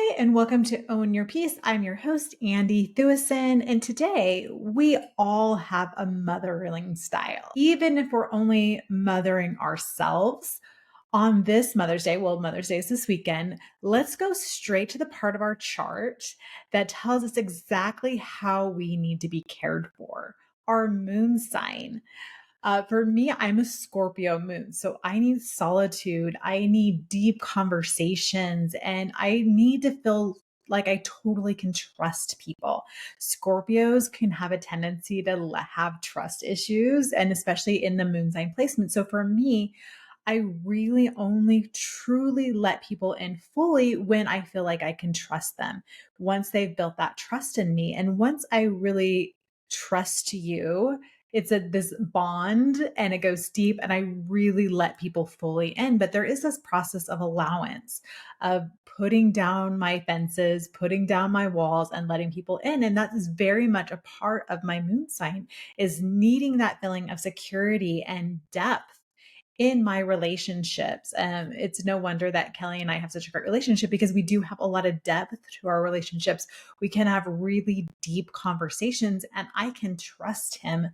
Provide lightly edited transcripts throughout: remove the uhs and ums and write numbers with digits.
Hi, and welcome to Own Your Peace. I'm your host, Andy Thewison, and today we all have a mothering style. Even if we're only mothering ourselves on this Mother's Day, well, Mother's Day is this weekend, let's go straight to the part of our chart that tells us exactly how we need to be cared for. Our moon sign. For me, I'm a Scorpio moon. So I need solitude. I need deep conversations and I need to feel like I totally can trust people. Scorpios can have a tendency to have trust issues, and especially in the moon sign placement. So for me, I really only truly let people in fully when I feel like I can trust them. Once they've built that trust in me, and once I really trust you, it's this bond and it goes deep and I really let people fully in. But there is this process of allowance, of putting down my fences, putting down my walls and letting people in. And that is very much a part of my moon sign, is needing that feeling of security and depth in my relationships. It's no wonder that Kelly and I have such a great relationship because we do have a lot of depth to our relationships. We can have really deep conversations and I can trust him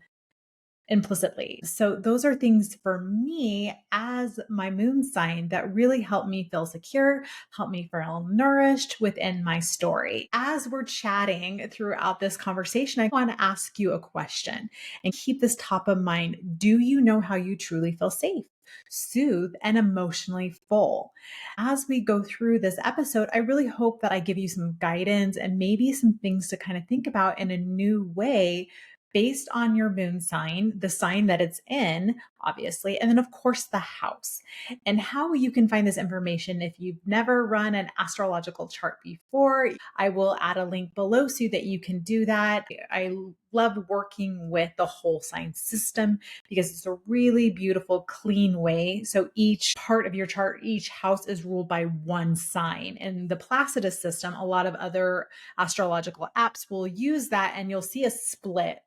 implicitly. So those are things for me as my moon sign that really help me feel secure, help me feel nourished within my story. As we're chatting throughout this conversation, I want to ask you a question and keep this top of mind. Do you know how you truly feel safe, soothed, and emotionally full? As we go through this episode, I really hope that I give you some guidance and maybe some things to kind of think about in a new way based on your moon sign, the sign that it's in, obviously, and then, of course, the house. And how you can find this information if you've never run an astrological chart before, I will add a link below so that you can do that. I love working with the whole sign system because it's a really beautiful, clean way. So each part of your chart, each house is ruled by one sign. And the Placidus system, a lot of other astrological apps will use that, and you'll see a split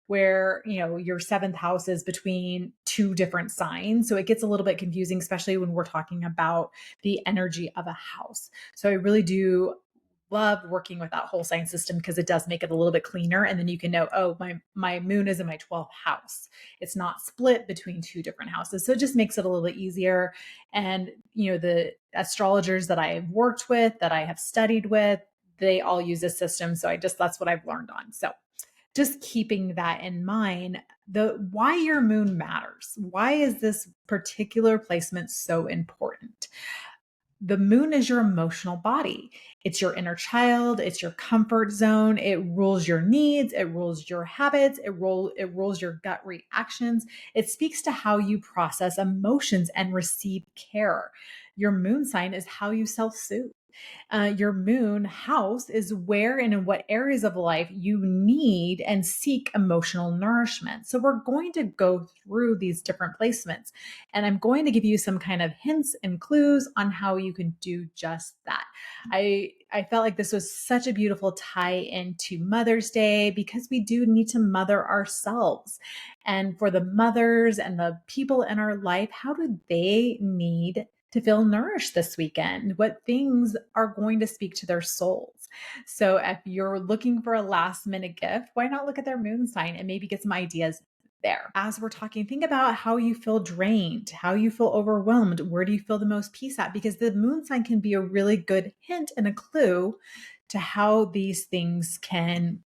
where your seventh house is between two different signs, so it gets a little bit confusing, especially when we're talking about the energy of a house. So I really do love working with that whole sign system because it does make it a little bit cleaner, and then you can know, oh, my moon is in my 12th house. It's not split between two different houses, so it just makes it a little bit easier. And the astrologers that I've worked with, that I have studied with, they all use this system, so that's what I've learned on. So just keeping that in mind, the why your moon matters. Why is this particular placement so important? The moon is your emotional body. It's your inner child, it's your comfort zone. It rules your needs, it rules your habits, it rules your gut reactions. It speaks to how you process emotions and receive care. Your moon sign is how you self-soothe. Your moon house is where and in what areas of life you need and seek emotional nourishment. So, we're going to go through these different placements, and I'm going to give you some kind of hints and clues on how you can do just that. I felt like this was such a beautiful tie into Mother's Day because we do need to mother ourselves. And for the mothers and the people in our life, how do they need to feel nourished this weekend? What things are going to speak to their souls? So if you're looking for a last minute gift, why not look at their moon sign and maybe get some ideas there? As we're talking, think about how you feel drained, how you feel overwhelmed. Where do you feel the most peace at? Because the moon sign can be a really good hint and a clue to how these things can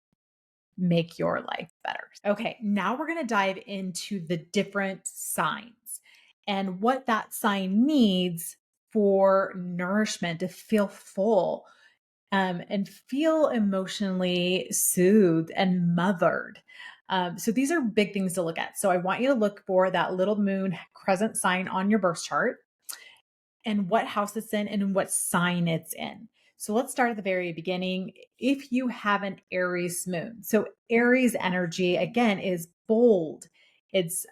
make your life better. Okay, now we're going to dive into the different signs and what that sign needs for nourishment to feel full, and feel emotionally soothed and mothered. So these are big things to look at. So I want you to look for that little moon crescent sign on your birth chart and what house it's in and what sign it's in. So let's start at the very beginning. If you have an Aries moon, so Aries energy again is bold. It's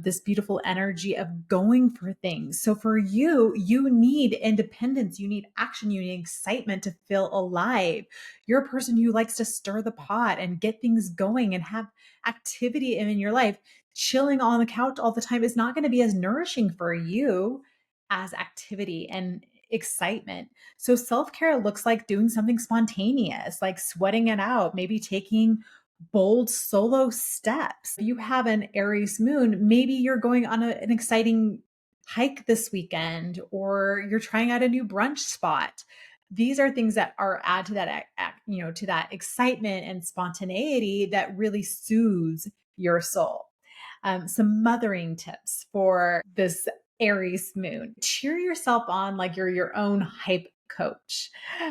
this beautiful energy of going for things. So for you, you need independence, you need action, you need excitement to feel alive. You're a person who likes to stir the pot and get things going and have activity in your life. Chilling on the couch all the time is not going to be as nourishing for you as activity. And excitement. So self care looks like doing something spontaneous, like sweating it out, maybe taking bold solo steps. If you have an Aries moon, maybe you're going on an exciting hike this weekend, or you're trying out a new brunch spot. These are things that are add to that, to that excitement and spontaneity that really soothes your soul. Some mothering tips for this Aries moon. Cheer yourself on like you're your own hype coach.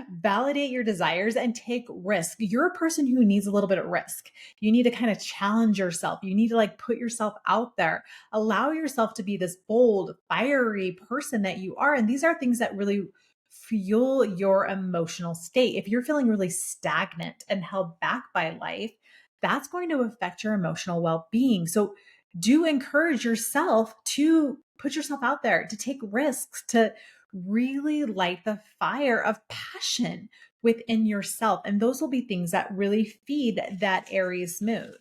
Validate your desires and take risk. You're a person who needs a little bit of risk. You need to kind of challenge yourself. You need to like put yourself out there. Allow yourself to be this bold, fiery person that you are. And these are things that really fuel your emotional state. If you're feeling really stagnant and held back by life, that's going to affect your emotional well being. So, do encourage yourself to put yourself out there, to take risks, to really light the fire of passion within yourself. And those will be things that really feed that Aries moon.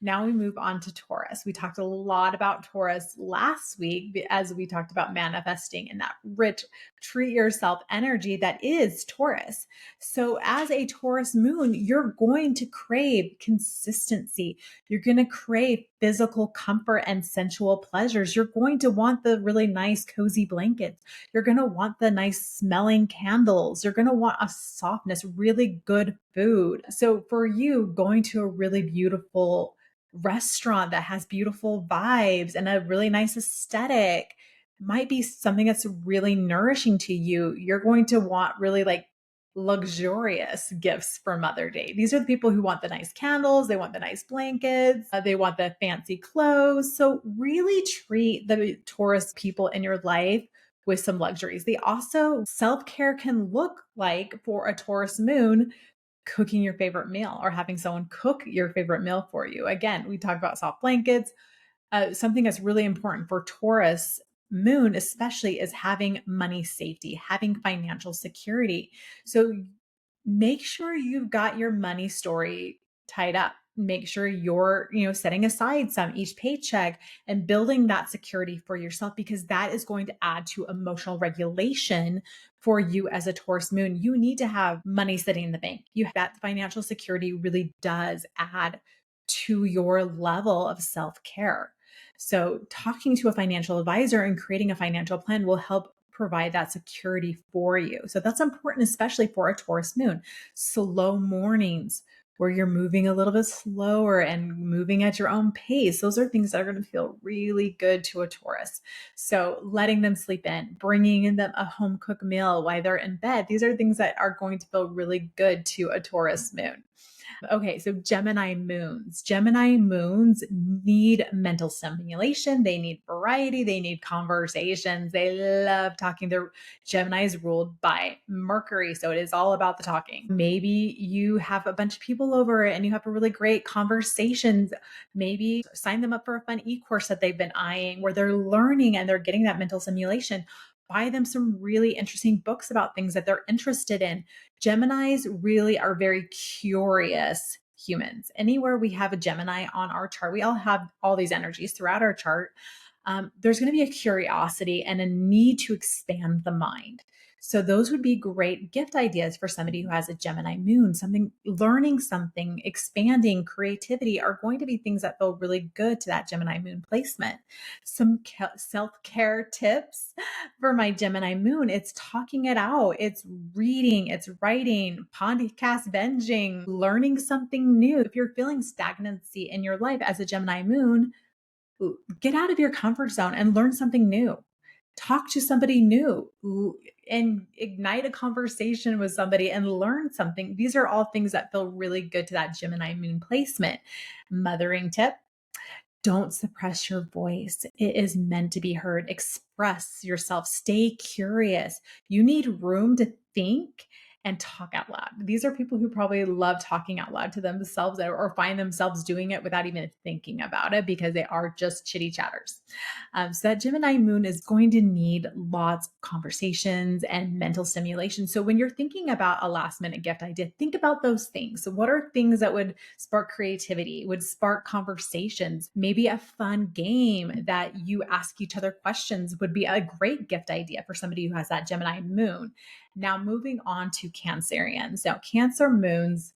Now we move on to Taurus. We talked a lot about Taurus last week as we talked about manifesting and that rich treat yourself energy that is Taurus. So, as a Taurus moon, you're going to crave consistency. You're going to crave physical comfort and sensual pleasures. You're going to want the really nice, cozy blankets. You're going to want the nice smelling candles. You're going to want a softness, really good food. So, for you, going to a really beautiful restaurant that has beautiful vibes and a really nice aesthetic might be something that's really nourishing to you. You're going to want really like luxurious gifts for Mother Day. These are the people who want the nice candles, they want the nice blankets, they want the fancy clothes. So, really treat the Taurus people in your life with some luxuries. They also, self care can look like for a Taurus moon, cooking your favorite meal or having someone cook your favorite meal for you. Again, we talk about soft blankets. Something that's really important for Taurus moon, especially, is having money safety, having financial security. So make sure you've got your money story tied up. Make sure you're, setting aside some each paycheck and building that security for yourself, because that is going to add to emotional regulation for you as a Taurus moon. You need to have money sitting in the bank. That financial security really does add to your level of self-care. So, talking to a financial advisor and creating a financial plan will help provide that security for you. So, that's important, especially for a Taurus moon. Slow mornings where you're moving a little bit slower and moving at your own pace, those are things that are going to feel really good to a Taurus. So, letting them sleep in, bringing in them a home cooked meal while they're in bed, these are things that are going to feel really good to a Taurus moon. Okay, so Gemini moons. Gemini moons need mental stimulation. They need variety. They need conversations. They love talking. Gemini is ruled by Mercury, so it is all about the talking. Maybe you have a bunch of people over and you have a really great conversations. Maybe sign them up for a fun e-course that they've been eyeing where they're learning and they're getting that mental stimulation. Buy them some really interesting books about things that they're interested in. Geminis really are very curious humans. Anywhere we have a Gemini on our chart, we all have all these energies throughout our chart. There's going to be a curiosity and a need to expand the mind. So those would be great gift ideas for somebody who has a Gemini moon. Something, learning something, expanding, creativity are going to be things that feel really good to that Gemini moon placement. Some self-care tips for my Gemini moon: it's talking it out, it's reading, it's writing, podcast binging, learning something new. If you're feeling stagnancy in your life as a Gemini moon, get out of your comfort zone and learn something new. Talk to somebody new and ignite a conversation with somebody and learn something. These are all things that feel really good to that Gemini moon placement. Mothering tip: don't suppress your voice. It is meant to be heard. Express yourself. Stay curious. You need room to think and talk out loud. These are people who probably love talking out loud to themselves or find themselves doing it without even thinking about it because they are just chitty chatters. So that Gemini moon is going to need lots of conversations and mental stimulation. So when you're thinking about a last minute gift idea, think about those things. So what are things that would spark creativity, would spark conversations? Maybe a fun game that you ask each other questions would be a great gift idea for somebody who has that Gemini moon. Now, moving on to Cancerians. Now, Cancer moons,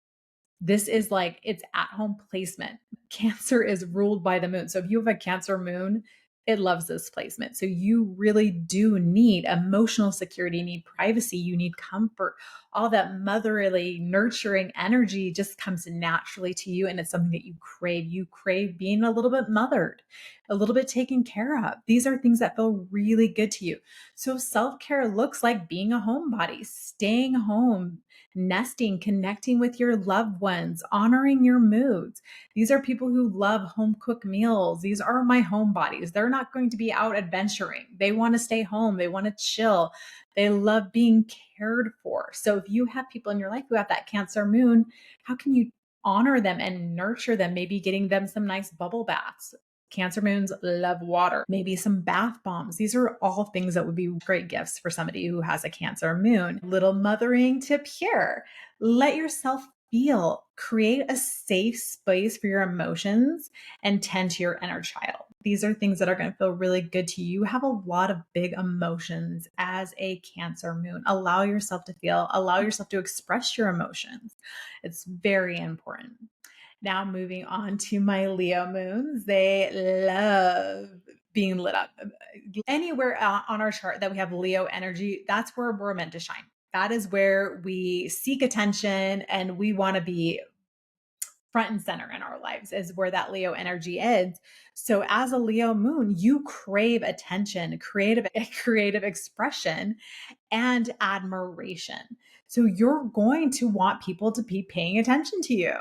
this is like it's at home placement. Cancer is ruled by the moon. So if you have a Cancer moon, it loves this placement. So you really do need emotional security, you need privacy, you need comfort. All that motherly, nurturing energy just comes naturally to you. And it's something that you crave. You crave being a little bit mothered, a little bit taken care of. These are things that feel really good to you. So self care looks like being a homebody, staying home, nesting, connecting with your loved ones, honoring your moods. These are people who love home cooked meals. These are my homebodies. They're not going to be out adventuring. They want to stay home. They want to chill. They love being cared for. So if you have people in your life who have that Cancer moon, how can you honor them and nurture them? Maybe getting them some nice bubble baths. Cancer moons love water, maybe some bath bombs. These are all things that would be great gifts for somebody who has a Cancer moon. Little mothering tip here: let yourself feel, create a safe space for your emotions and tend to your inner child. These are things that are going to feel really good to you. You have a lot of big emotions as a Cancer moon. Allow yourself to feel, allow yourself to express your emotions. It's very important. Now, moving on to my Leo moons, they love being lit up. Anywhere on our chart that we have Leo energy, that's where we're meant to shine. That is where we seek attention and we want to be front and center in our lives, is where that Leo energy is. So as a Leo moon, you crave attention, creative expression, and admiration. So you're going to want people to be paying attention to you.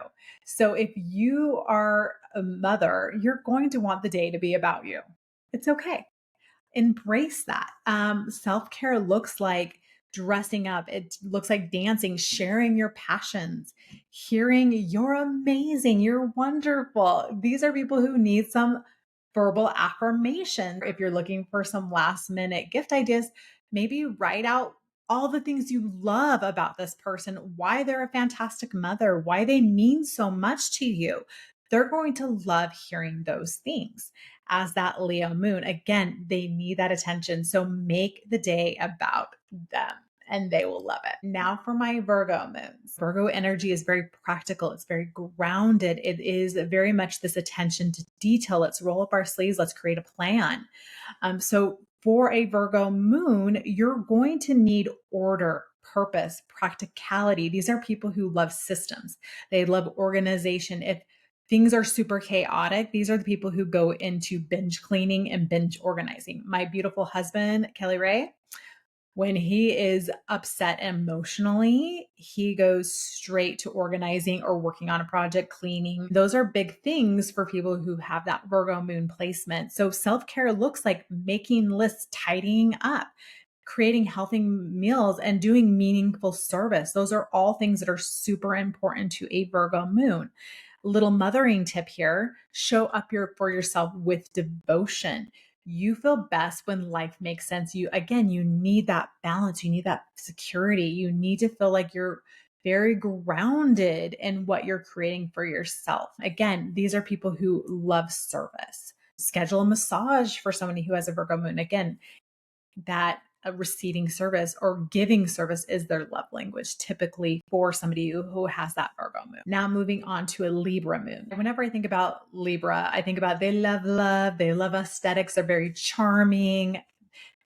So if you are a mother, you're going to want the day to be about you. It's okay. Embrace that. Self care looks like dressing up, it looks like dancing, sharing your passions, hearing you're amazing, you're wonderful. These are people who need some verbal affirmation. If you're looking for some last minute gift ideas, maybe write out all the things you love about this person, why they're a fantastic mother, why they mean so much to you. They're going to love hearing those things. As that Leo moon, again, they need that attention. So make the day about them and they will love it. Now for my Virgo moons. Virgo energy is very practical. It's very grounded. It is very much this attention to detail. Let's roll up our sleeves. Let's create a plan. So for a Virgo moon, you're going to need order, purpose, practicality. These are people who love systems. They love organization. If things are super chaotic, these are the people who go into binge cleaning and binge organizing. My beautiful husband, Kelly Ray, when he is upset emotionally, he goes straight to organizing or working on a project, cleaning. Those are big things for people who have that Virgo moon placement. So self care looks like making lists, tidying up, creating healthy meals, and doing meaningful service. Those are all things that are super important to a Virgo moon. Little mothering tip here: show up for yourself with devotion. You feel best when life makes sense. You need that balance, you need that security, you need to feel like you're very grounded in what you're creating for yourself. Again, these are people who love service. Schedule a massage for somebody who has a Virgo moon. Again, that a receiving service or giving service is their love language, typically for somebody who has that Virgo moon. Now, moving on to a Libra moon. Whenever I think about Libra, I think about they love love, they love aesthetics, they're very charming,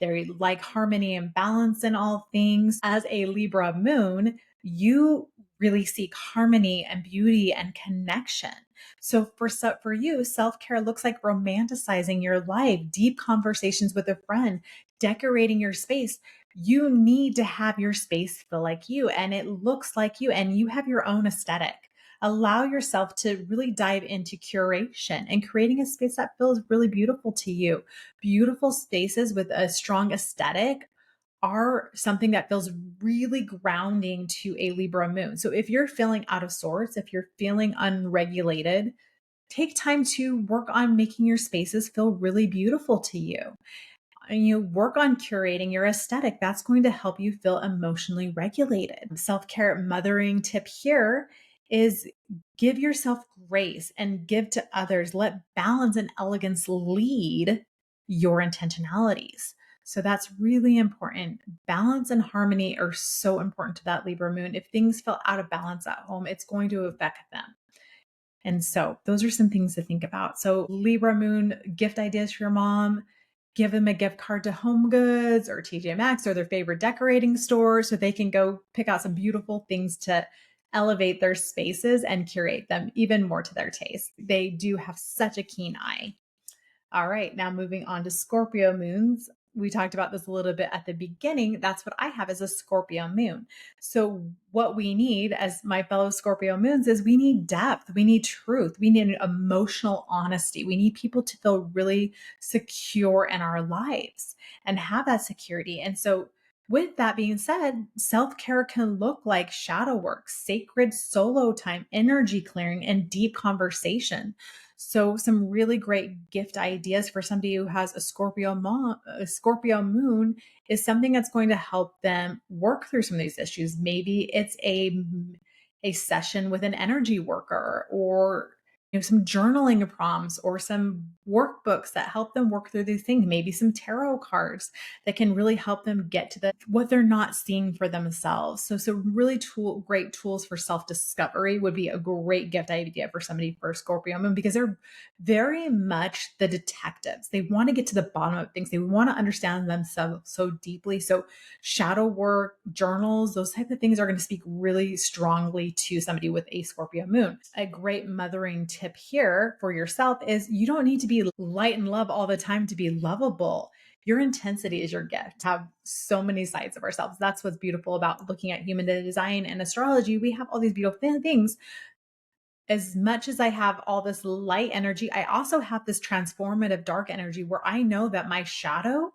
they like harmony and balance in all things. As a Libra moon, you really seek harmony and beauty and connection. So for you, self-care looks like romanticizing your life, deep conversations with a friend, decorating your space. You need to have your space feel like you and it looks like you and you have your own aesthetic. Allow yourself to really dive into curation and creating a space that feels really beautiful to you. Beautiful spaces with a strong aesthetic are something that feels really grounding to a Libra moon. So if you're feeling out of sorts, if you're feeling unregulated, take time to work on making your spaces feel really beautiful to you. And you work on curating your aesthetic. That's going to help you feel emotionally regulated. Self care mothering tip here is give yourself grace and give to others. Let balance and elegance lead your intentionalities. So that's really important. Balance and harmony are so important to that Libra moon. If things feel out of balance at home, it's going to affect them. And so those are some things to think about. So Libra moon gift ideas for your mom. Give them a gift card to Home Goods or TJ Maxx or their favorite decorating store so they can go pick out some beautiful things to elevate their spaces and curate them even more to their taste. They do have such a keen eye. All right, now moving on to Scorpio moons. We talked about this a little bit at the beginning. That's what I have as a Scorpio moon. So, what we need as my fellow Scorpio moons is we need depth, we need truth, we need emotional honesty. We need people to feel really secure in our lives and have that security. And so, with that being said, self care can look like shadow work, sacred solo time, energy clearing, and deep conversation. So some really great gift ideas for somebody who has a Scorpio moon is something that's going to help them work through some of these issues. Maybe it's a session with an energy worker, or some journaling prompts or some workbooks that help them work through these things, maybe some tarot cards that can really help them get to what they're not seeing for themselves. So some really great tools for self-discovery would be a great gift idea for somebody for Scorpio moon, because they're very much the detectives. They want to get to the bottom of things. They want to understand themselves so deeply. So shadow work, journals, those type of things are going to speak really strongly to somebody with a Scorpio moon. A great mothering tip here for yourself is you don't need to be light and love all the time to be lovable. Your intensity is your gift. Have so many sides of ourselves. That's what's beautiful about looking at human design and astrology. We have all these beautiful things. As much as I have all this light energy, I also have this transformative dark energy where I know that my shadow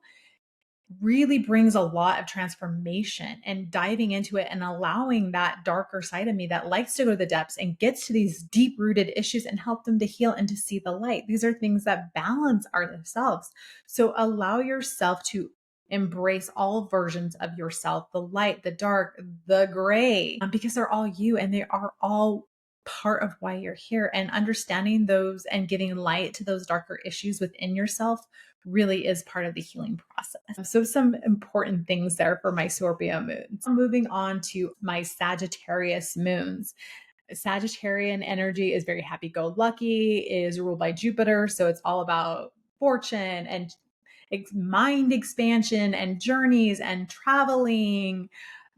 really brings a lot of transformation, and diving into it and allowing that darker side of me that likes to go to the depths and gets to these deep rooted issues and help them to heal and to see the light. These are things that balance ourselves. So allow yourself to embrace all versions of yourself, the light, the dark, the gray, because they're all you and they are all part of why you're here. And understanding those and giving light to those darker issues within yourself really is part of the healing process. So some important things there for my Scorpio moons. Moving on to my Sagittarius moons. Sagittarian energy is very happy-go-lucky, is ruled by Jupiter. So it's all about fortune and mind expansion and journeys and traveling.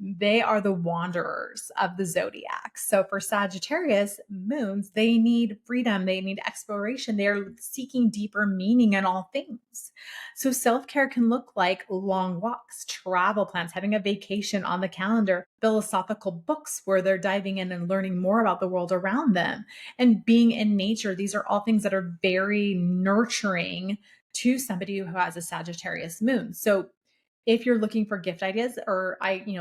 They are the wanderers of the zodiac. So for Sagittarius moons, they need freedom, they need exploration, they're seeking deeper meaning in all things. So self care can look like long walks, travel plans, having a vacation on the calendar, philosophical books where they're diving in and learning more about the world around them, and being in nature. These are all things that are very nurturing to somebody who has a Sagittarius moon. So if you're looking for gift ideas or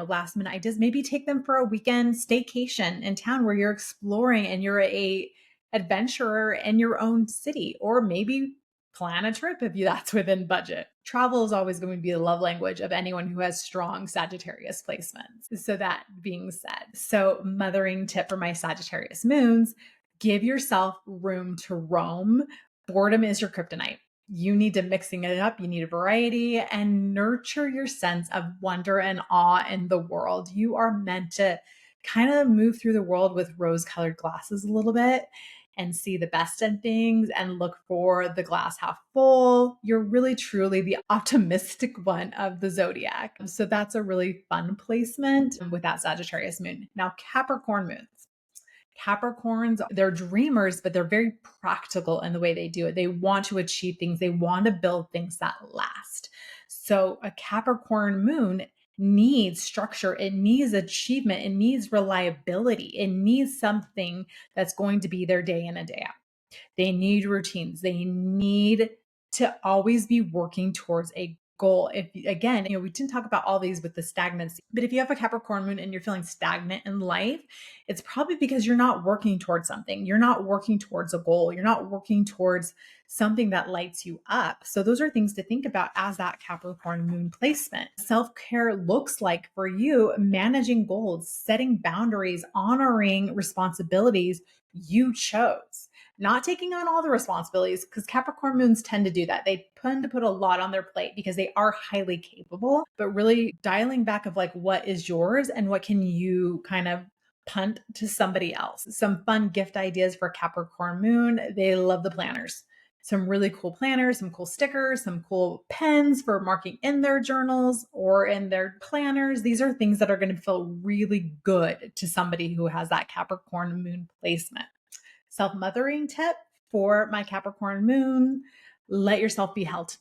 last minute ideas, maybe take them for a weekend staycation in town where you're exploring and you're a adventurer in your own city, or maybe plan a trip if that's within budget. Travel is always going to be the love language of anyone who has strong Sagittarius placements. So that being said, so mothering tip for my Sagittarius moons, give yourself room to roam. Boredom is your kryptonite. You need to mixing it up. You need a variety and nurture your sense of wonder and awe in the world. You are meant to kind of move through the world with rose-colored glasses a little bit and see the best in things and look for the glass half full. You're really truly the optimistic one of the zodiac. So that's a really fun placement with that Sagittarius moon. Now, Capricorn moons. Capricorns, they're dreamers, but they're very practical in the way they do it. They want to achieve things, they want to build things that last. So, a Capricorn moon needs structure, it needs achievement, it needs reliability, it needs something that's going to be there day in and day out. They need routines, they need to always be working towards a goal. If again, we didn't talk about all these with the stagnancy, but if you have a Capricorn moon and you're feeling stagnant in life, it's probably because you're not working towards something. You're not working towards a goal. You're not working towards something that lights you up. So those are things to think about as that Capricorn moon placement. Self-care looks like for you managing goals, setting boundaries, honoring responsibilities you chose, not taking on all the responsibilities, because Capricorn moons tend to do that. They tend to put a lot on their plate because they are highly capable, but really dialing back of like what is yours and what can you kind of punt to somebody else. Some fun gift ideas for Capricorn moon. They love the planners. Some really cool planners, some cool stickers, some cool pens for marking in their journals or in their planners. These are things that are going to feel really good to somebody who has that Capricorn moon placement. Self-mothering tip for my Capricorn moon: let yourself be held.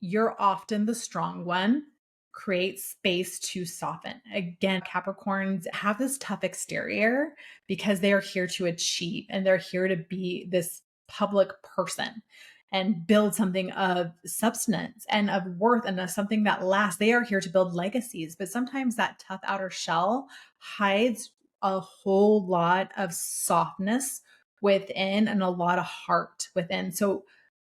You're often the strong one. Create space to soften. Again, Capricorns have this tough exterior because they are here to achieve and they're here to be this public person and build something of substance and of worth and of something that lasts. They are here to build legacies, but sometimes that tough outer shell hides a whole lot of softness within and a lot of heart within. So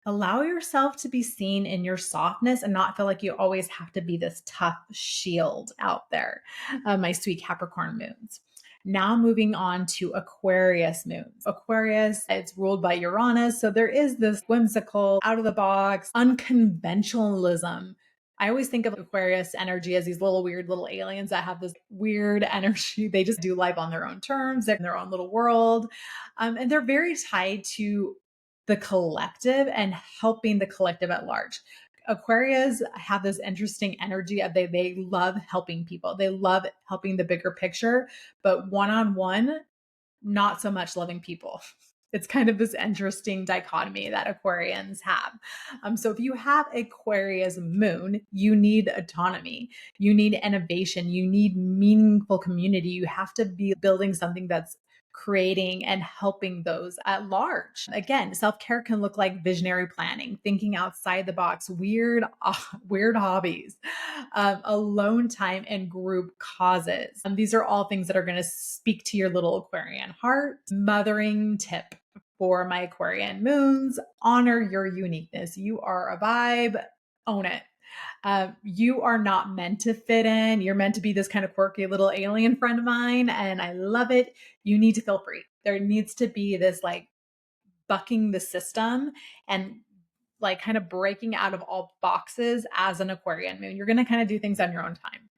allow yourself to be seen in your softness and not feel like you always have to be this tough shield out there, my sweet Capricorn moons. Now moving on to Aquarius moons. Aquarius, it's ruled by Uranus. So there is this whimsical, out of the box, unconventionalism. I always think of Aquarius energy as these little weird little aliens that have this weird energy. They just do life on their own terms. They're in their own little world. And they're very tied to the collective and helping the collective at large. Aquarius have this interesting energy of they love helping people. They love helping the bigger picture, but one-on-one, not so much loving people. It's kind of this interesting dichotomy that Aquarians have. So if you have Aquarius moon, you need autonomy, you need innovation, you need meaningful community. You have to be building something that's creating and helping those at large. Again, self-care can look like visionary planning, thinking outside the box, weird hobbies, alone time, and group causes. These are all things that are going to speak to your little Aquarian heart. Mothering tip for my Aquarian moons: honor your uniqueness. You are a vibe, own it. You are not meant to fit in. You're meant to be this kind of quirky little alien friend of mine, and I love it. You need to feel free. There needs to be this like bucking the system and like kind of breaking out of all boxes as an Aquarian moon. You're going to kind of do things on your own time.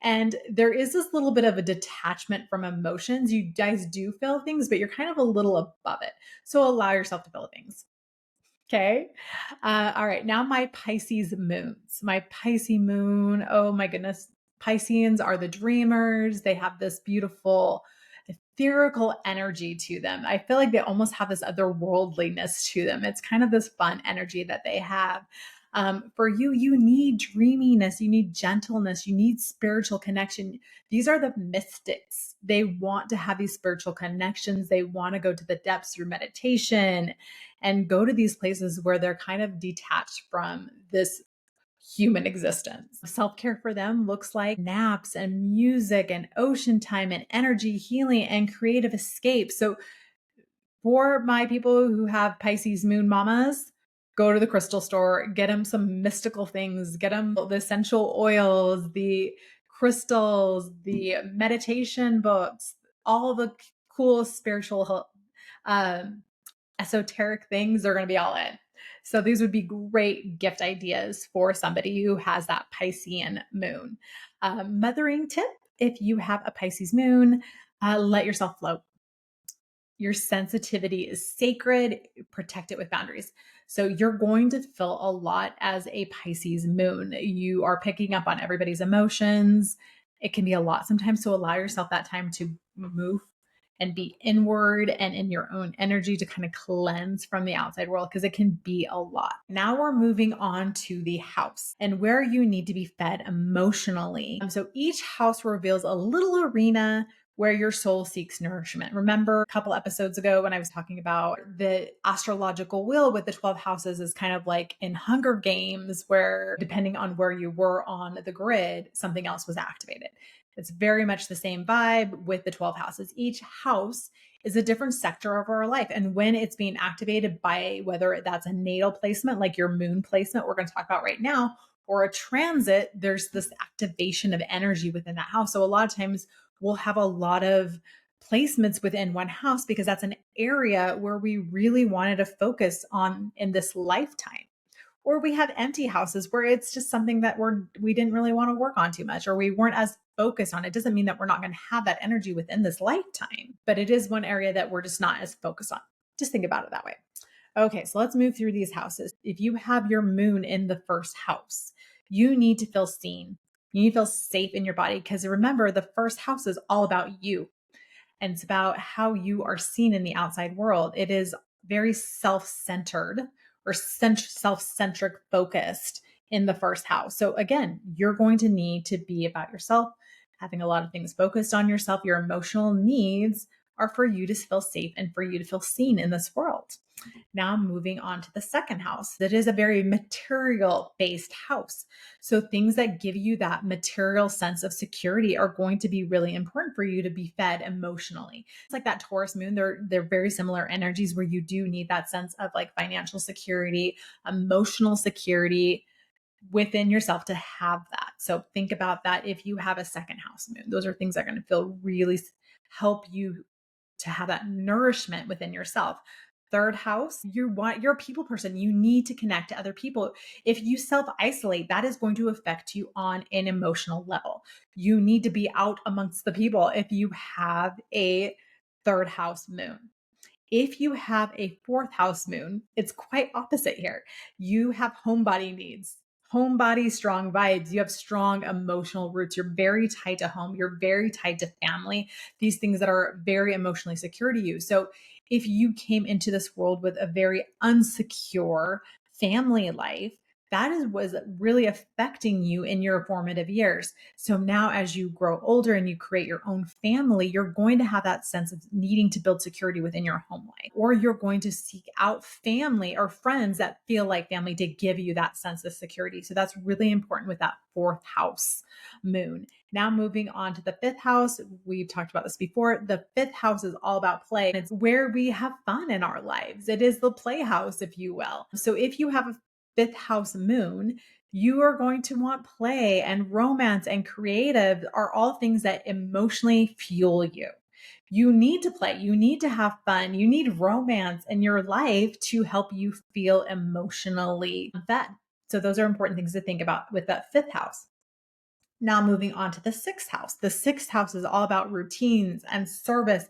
And there is this little bit of a detachment from emotions. You guys do feel things, but you're kind of a little above it. So allow yourself to feel things. Okay. All right. Now my Pisces moons. My Pisces moon. Oh my goodness. Pisceans are the dreamers. They have this beautiful etherical energy to them. I feel like they almost have this otherworldliness to them. It's kind of this fun energy that they have. For you, you need dreaminess, you need gentleness, you need spiritual connection. These are the mystics. They want to have these spiritual connections. They want to go to the depths through meditation and go to these places where they're kind of detached from this human existence. Self-care for them looks like naps and music and ocean time and energy healing and creative escape. So for my people who have Pisces moon mamas, go to the crystal store, get them some mystical things, get them the essential oils, the crystals, the meditation books, all the cool spiritual um, esoteric things are going to be all in. So these would be great gift ideas for somebody who has that Piscean moon. Mothering tip: if you have a Pisces moon, let yourself float. Your sensitivity is sacred. Protect it with boundaries. So you're going to feel a lot as a Pisces moon. You are picking up on everybody's emotions. It can be a lot sometimes. So allow yourself that time to move and be inward and in your own energy to kind of cleanse from the outside world, because it can be a lot. Now we're moving on to the house and where you need to be fed emotionally. So each house reveals a little arena where your soul seeks nourishment. Remember a couple episodes ago when I was talking about the astrological wheel with the 12 houses is kind of like in Hunger Games, where depending on where you were on the grid, something else was activated. It's very much the same vibe with the 12 houses. Each house is a different sector of our life. And when it's being activated by whether that's a natal placement, like your moon placement, we're going to talk about right now, or a transit, there's this activation of energy within that house. So a lot of times we'll have a lot of placements within one house because that's an area where we really wanted to focus on in this lifetime. Or we have empty houses where it's just something that we didn't really want to work on too much, or we weren't as focused on. It doesn't mean that we're not going to have that energy within this lifetime, but it is one area that we're just not as focused on. Just think about it that way. Okay, so let's move through these houses. If you have your moon in the first house, you need to feel seen. You need to feel safe in your body because remember, the first house is all about you. And it's about how you are seen in the outside world. It is very self centered or self centric focused in the first house. So, again, you're going to need to be about yourself, having a lot of things focused on yourself. Your emotional needs are for you to feel safe and for you to feel seen in this world. Now, moving on to the second house, that is a very material based house. So, things that give you that material sense of security are going to be really important for you to be fed emotionally. It's like that Taurus moon, they're very similar energies where you do need that sense of like financial security, emotional security within yourself to have that. So, think about that if you have a second house moon. Those are things that are going to feel really help you to have that nourishment within yourself. Third house, you're a people person. You need to connect to other people. If you self isolate, that is going to affect you on an emotional level. You need to be out amongst the people if you have a third house moon. If you have a fourth house moon, it's quite opposite here. You have homebody needs, homebody strong vibes. You have strong emotional roots. You're very tied to home. You're very tied to family, these things that are very emotionally secure to you. So if you came into this world with a very unsecure family life, was really affecting you in your formative years. So now as you grow older and you create your own family, you're going to have that sense of needing to build security within your home life, or you're going to seek out family or friends that feel like family to give you that sense of security. So that's really important with that fourth house moon. Now moving on to the fifth house, we've talked about this before. The fifth house is all about play. It's where we have fun in our lives. It is the playhouse, if you will. So if you have a fifth house moon, you are going to want play and romance and creative are all things that emotionally fuel you. You need to play, you need to have fun, you need romance in your life to help you feel emotionally fed. So those are important things to think about with that fifth house. Now, moving on to the sixth house. The sixth house is all about routines and service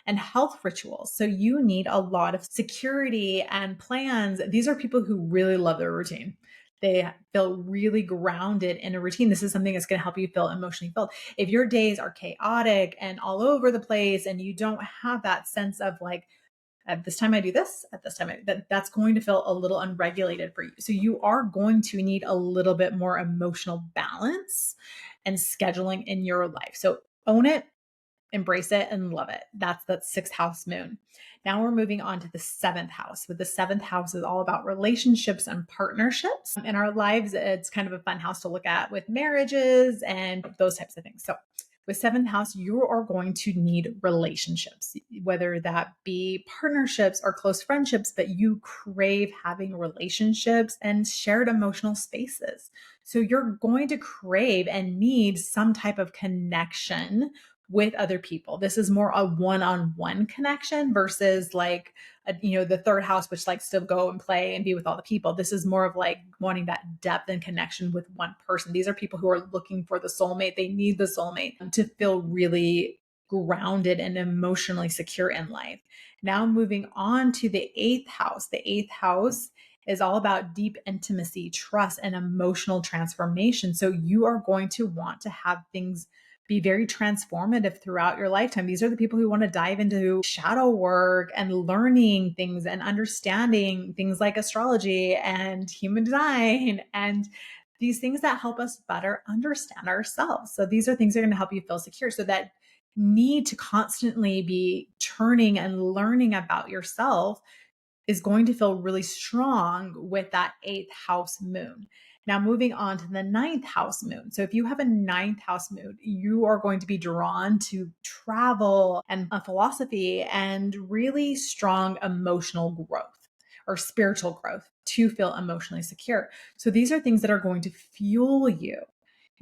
and health rituals. So, you need a lot of security and plans. These are people who really love their routine. They feel really grounded in a routine. This is something that's going to help you feel emotionally filled. If your days are chaotic and all over the place and you don't have that sense of like, at this time I do this, at this time that's going to feel a little unregulated for you. So you are going to need a little bit more emotional balance and scheduling in your life. So own it, embrace it, and love it. That's that sixth house moon. Now we're moving on to the seventh house. With the seventh house is all about relationships and partnerships in our lives. It's kind of a fun house to look at with marriages and those types of things. So with seventh house, you are going to need relationships, whether that be partnerships or close friendships, but you crave having relationships and shared emotional spaces. So you're going to crave and need some type of connection with other people. This is more a one-on-one connection versus like the third house, which likes to go and play and be with all the people. This is more of like wanting that depth and connection with one person. These are people who are looking for the soulmate. They need the soulmate to feel really grounded and emotionally secure in life. Now moving on to the eighth house. The eighth house is all about deep intimacy, trust, and emotional transformation. So you are going to want to have things be very transformative throughout your lifetime. These are the people who want to dive into shadow work and learning things and understanding things like astrology and human design and these things that help us better understand ourselves. So these are things that are going to help you feel secure so that need to constantly be turning and learning about yourself is going to feel really strong with that eighth house moon. Now, moving on to the ninth house moon. So, if you have a ninth house moon, you are going to be drawn to travel and philosophy and really strong emotional growth or spiritual growth to feel emotionally secure. So, these are things that are going to fuel you.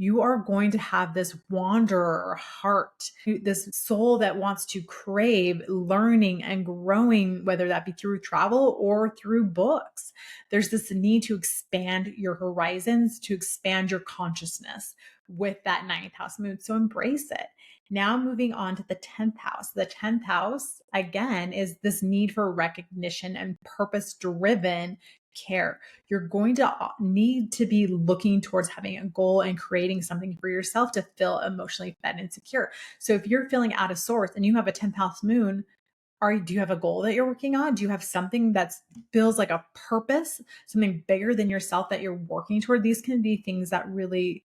You are going to have this wanderer heart, this soul that wants to crave learning and growing, whether that be through travel or through books. There's this need to expand your horizons, to expand your consciousness with that ninth house moon. So embrace it. Now, moving on to the 10th house. The 10th house, again, is this need for recognition and purpose driven care. You're going to need to be looking towards having a goal and creating something for yourself to feel emotionally fed and secure. So if you're feeling out of sorts and you have a 10th house moon, do you have a goal that you're working on? Do you have something that feels like a purpose, something bigger than yourself that you're working toward? These can be things that really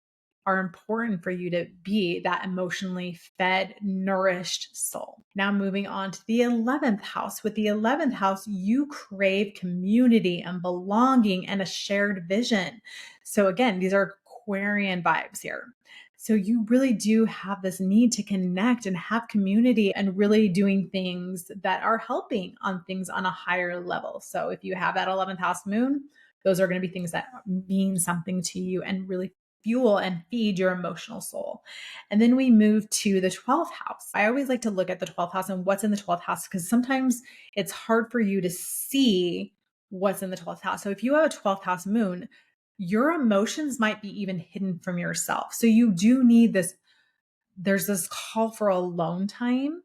are important for you to be that emotionally fed, nourished soul. Now, moving on to the 11th house. With the 11th house, you crave community and belonging and a shared vision. So, again, these are Aquarian vibes here. So, you really do have this need to connect and have community and really doing things that are helping on things on a higher level. So, if you have that 11th house moon, those are going to be things that mean something to you and really fuel and feed your emotional soul. And then we move to the 12th house. I always like to look at the 12th house and what's in the 12th house because sometimes it's hard for you to see what's in the 12th house. So if you have a 12th house moon, your emotions might be even hidden from yourself. So you do need this, there's this call for alone time,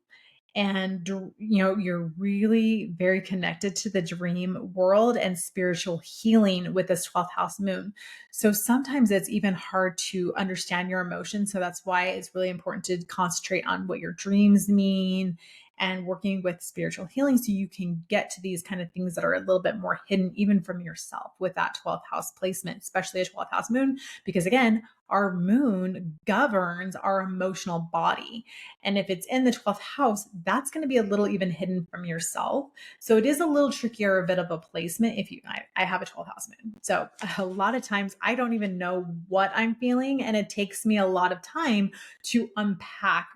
and you're really very connected to the dream world and spiritual healing with this 12th house moon. So sometimes it's even hard to understand your emotions, so that's why it's really important to concentrate on what your dreams mean and working with spiritual healing so you can get to these kind of things that are a little bit more hidden even from yourself with that 12th house placement, especially a 12th house moon, because again, our moon governs our emotional body. And if it's in the 12th house, that's going to be a little even hidden from yourself. So it is a little trickier, a bit of a placement if I have a 12th house moon. So a lot of times I don't even know what I'm feeling. And it takes me a lot of time to unpack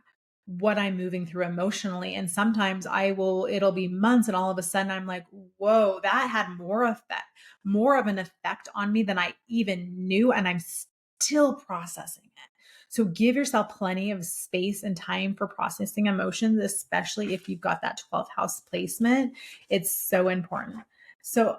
what I'm moving through emotionally. And sometimes it'll be months and all of a sudden I'm like, whoa, that had more of an effect on me than I even knew. And I'm still processing it. So give yourself plenty of space and time for processing emotions, especially if you've got that 12th house placement. It's so important. So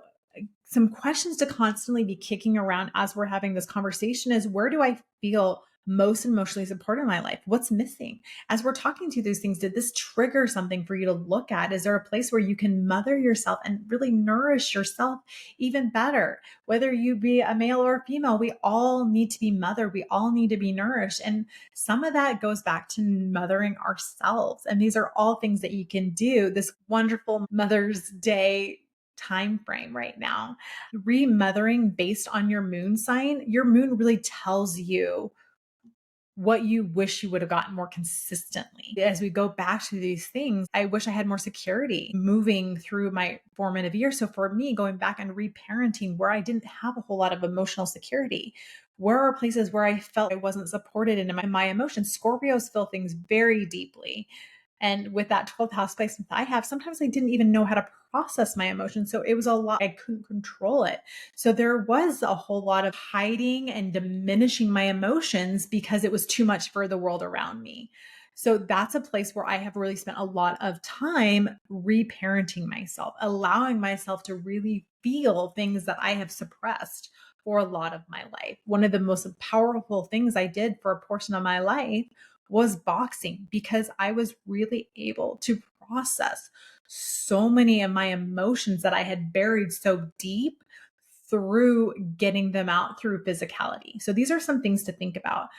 some questions to constantly be kicking around as we're having this conversation is, where do I feel most emotionally supported in my life? What's missing? As we're talking to these things, did this trigger something for you to look at? Is there a place where you can mother yourself and really nourish yourself even better? Whether you be a male or a female, we all need to be mothered. We all need to be nourished. And some of that goes back to mothering ourselves. And these are all things that you can do this wonderful Mother's Day time frame right now. Remothering based on your moon sign, your moon really tells you what you wish you would have gotten more consistently. As we go back to these things, I wish I had more security moving through my formative years. So for me, going back and reparenting where I didn't have a whole lot of emotional security, where are places where I felt I wasn't supported in my emotions? Scorpios feel things very deeply. And with that 12th house placement I have, sometimes I didn't even know how to process my emotions. So it was a lot, I couldn't control it. So there was a whole lot of hiding and diminishing my emotions because it was too much for the world around me. So that's a place where I have really spent a lot of time reparenting myself, allowing myself to really feel things that I have suppressed for a lot of my life. One of the most powerful things I did for a portion of my life was boxing because I was really able to process so many of my emotions that I had buried so deep through getting them out through physicality. So these are some things to think about.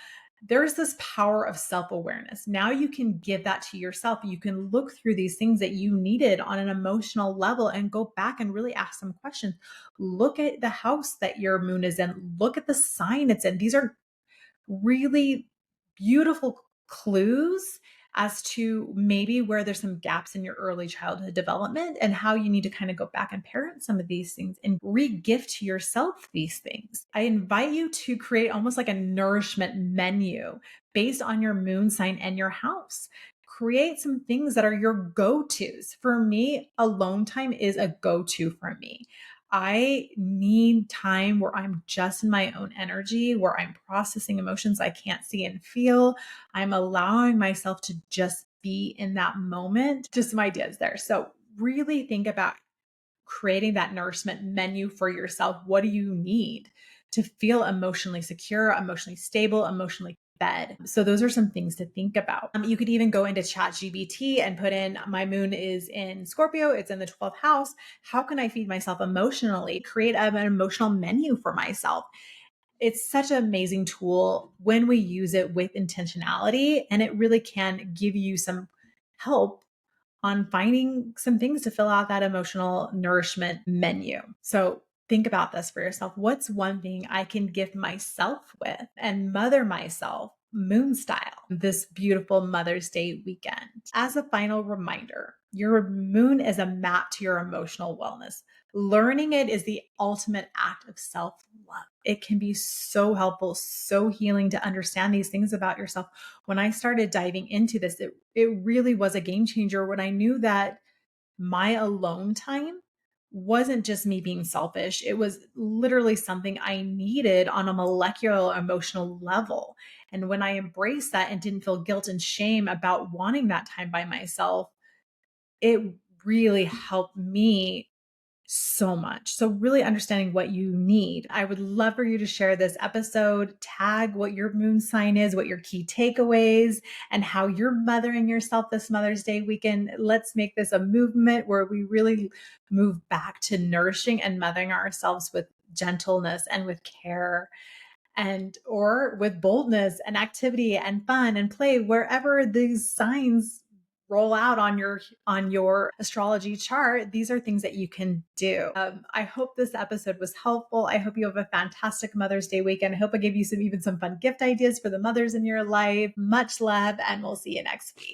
There's this power of self awareness. Now you can give that to yourself. You can look through these things that you needed on an emotional level and go back and really ask some questions. Look at the house that your moon is in, look at the sign it's in. These are really beautiful clues as to maybe where there's some gaps in your early childhood development and how you need to kind of go back and parent some of these things and re-gift to yourself these things. I invite you to create almost like a nourishment menu based on your moon sign and your house. Create some things that are your go tos. For me, alone time is a go to for me. I need time where I'm just in my own energy, where I'm processing emotions I can't see and feel. I'm allowing myself to just be in that moment. Just some ideas there. So, really think about creating that nourishment menu for yourself. What do you need to feel emotionally secure, emotionally stable, emotionally fed? So those are some things to think about. You could even go into ChatGPT and put in, my moon is in Scorpio, it's in the 12th house. How can I feed myself emotionally? Create an emotional menu for myself. It's such an amazing tool when we use it with intentionality, and it really can give you some help on finding some things to fill out that emotional nourishment menu. So think about this for yourself. What's one thing I can gift myself with and mother myself moon style this beautiful Mother's Day weekend? As a final reminder, your moon is a map to your emotional wellness. Learning it is the ultimate act of self love. It can be so helpful, so healing to understand these things about yourself. When I started diving into this, it really was a game changer when I knew that my alone time wasn't just me being selfish. It was literally something I needed on a molecular emotional level. And when I embraced that and didn't feel guilt and shame about wanting that time by myself, it really helped me so much. So, really understanding what you need. I would love for you to share this episode, tag what your moon sign is, what your key takeaways, and how you're mothering yourself this Mother's Day weekend. Let's make this a movement where we really move back to nourishing and mothering ourselves with gentleness and with care, and or with boldness and activity and fun and play wherever these signs roll out on your astrology chart. These are things that you can do. I hope this episode was helpful. I hope you have a fantastic Mother's Day weekend. I hope I gave you some fun gift ideas for the mothers in your life. Much love, and we'll see you next week.